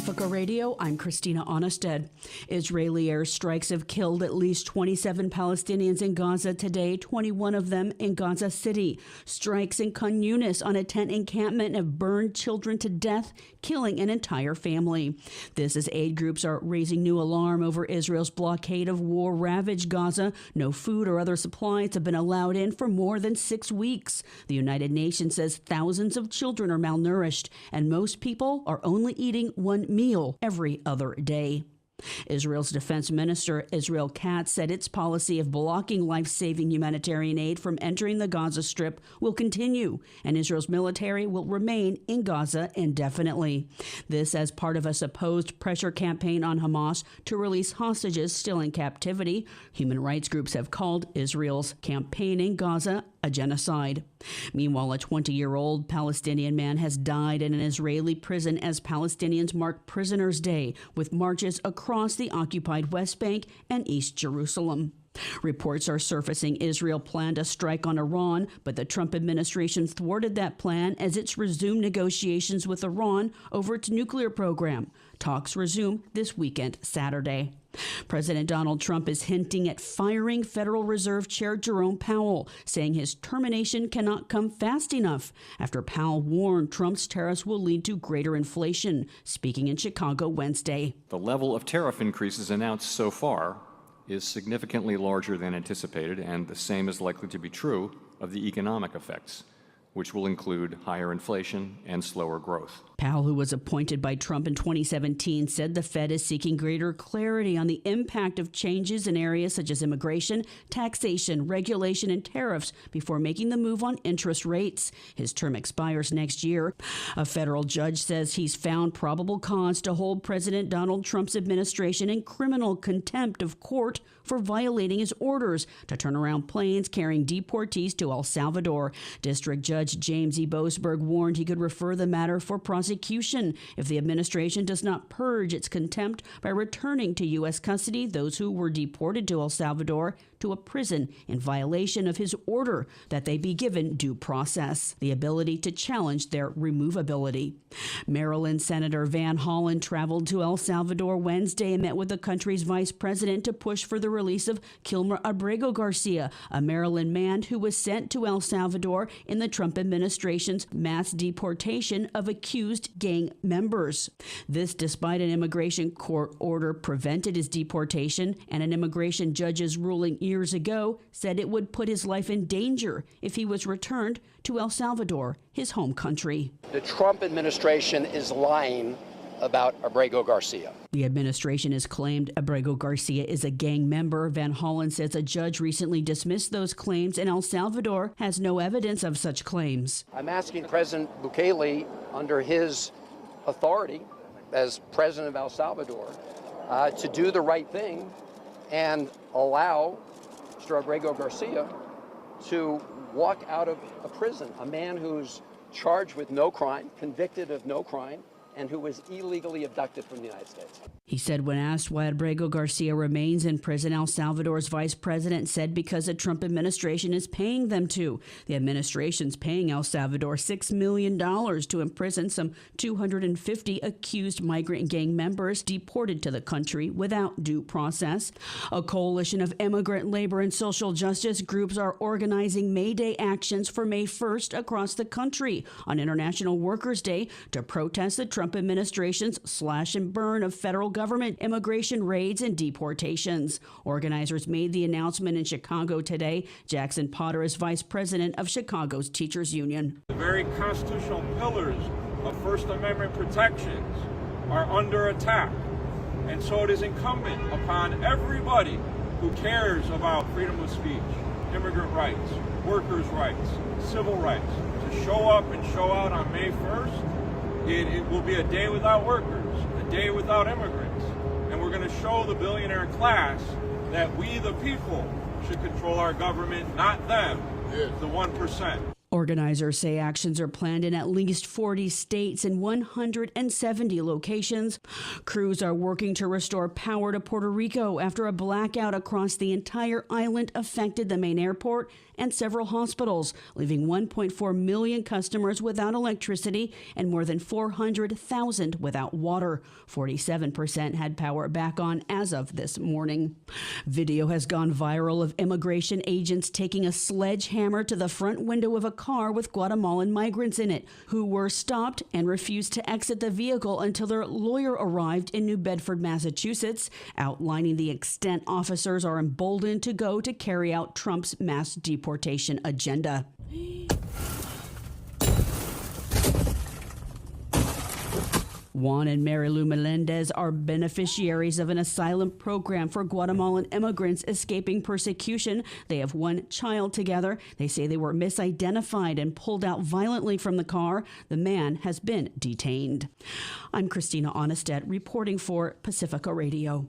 Pacifica Radio, I'm Christina Onnested. Israeli airstrikes have killed at least 27 Palestinians in Gaza today, 21 of them in Gaza City. Strikes in Khan Yunis on a tent encampment have burned children to death, killing an entire family. This as aid groups are raising new alarm over Israel's blockade of war-ravaged Gaza. No food or other supplies have been allowed in for more than 6 weeks. The United Nations says thousands of children are malnourished, and most people are only eating one meal every other day. Israel's defense minister, Israel Katz, said its policy of blocking life-saving humanitarian aid from entering the Gaza Strip will continue, and Israel's military will remain in Gaza indefinitely. This as part of a supposed pressure campaign on Hamas to release hostages still in captivity. Human rights groups have called Israel's campaign in Gaza a genocide. Meanwhile, a 20-year-old Palestinian man has died in an Israeli prison as Palestinians mark Prisoners' Day with marches across the occupied West Bank and East Jerusalem. Reports are surfacing Israel planned a strike on Iran, but the Trump administration thwarted that plan as it's resumed negotiations with Iran over its nuclear program. Talks resume this weekend, Saturday. President Donald Trump is hinting at firing Federal Reserve Chair Jerome Powell, saying his termination cannot come fast enough after Powell warned Trump's tariffs will lead to greater inflation, speaking in Chicago Wednesday. The level of tariff increases announced so far is significantly larger than anticipated, and the same is likely to be true of the economic effects, which will include higher inflation and slower growth. Powell, who was appointed by Trump in 2017, said the Fed is seeking greater clarity on the impact of changes in areas such as immigration, taxation, regulation, and tariffs before making the move on interest rates. His term expires next year. A federal judge says he's found probable cause to hold President Donald Trump's administration in criminal contempt of court for violating his orders to turn around planes carrying deportees to El Salvador. District Judge James E. Boasberg warned he could refer the matter for prosecution if the administration does not purge its contempt by returning to U.S. custody those who were deported to El Salvador to a prison in violation of his order that they be given due process, the ability to challenge their removability. Maryland Senator Van Hollen traveled to El Salvador Wednesday and met with the country's vice president to push for the release of Kilmer Abrego Garcia, a Maryland man who was sent to El Salvador in the Trump administration's mass deportation of accused gang members. This despite an immigration court order prevented his deportation, and an immigration judge's ruling years ago said it would put his life in danger if he was returned to El Salvador, his home country. The Trump administration is lying about Abrego Garcia. The administration has claimed Abrego Garcia is a gang member. Van Hollen says a judge recently dismissed those claims, and El Salvador has no evidence of such claims. I'm asking President Bukele, under his authority as president of El Salvador, to do the right thing and allow Mr. Abrego Garcia to walk out of a prison, a man who's charged with no crime, convicted of no crime, and who was illegally abducted from the United States. He said when asked why Abrego Garcia remains in prison, El Salvador's vice president said because the Trump administration is paying them to. The administration's paying El Salvador $6 million to imprison some 250 accused migrant gang members deported to the country without due process. A coalition of immigrant, labor, and social justice groups are organizing May Day actions for May 1st across the country on International Workers' Day to protest the Trump administration's slash and burn of federal government immigration raids and deportations. Organizers made the announcement in Chicago today. Jackson Potter is vice president of Chicago's Teachers Union. The very constitutional pillars of First Amendment protections are under attack. And so it is incumbent upon everybody who cares about freedom of speech, immigrant rights, workers' rights, civil rights, to show up and show out on May 1st. It will be a day without workers, a day without immigrants, and we're going to show the billionaire class that we, the people, should control our government, not them, the 1%. Organizers say actions are planned in at least 40 states and 170 locations. Crews are working to restore power to Puerto Rico after a blackout across the entire island affected the main airport and several hospitals, leaving 1.4 million customers without electricity and more than 400,000 without water. 47% had power back on as of this morning. Video has gone viral of immigration agents taking a sledgehammer to the front window of a car with Guatemalan migrants in it, who were stopped and refused to exit the vehicle until their lawyer arrived in New Bedford, Massachusetts, outlining the extent officers are emboldened to go to carry out Trump's mass deportation agenda. Juan and Mary Lou Melendez are beneficiaries of an asylum program for Guatemalan immigrants escaping persecution. They have one child together. They say they were misidentified and pulled out violently from the car. The man has been detained. I'm Christina Onnested reporting for Pacifica Radio.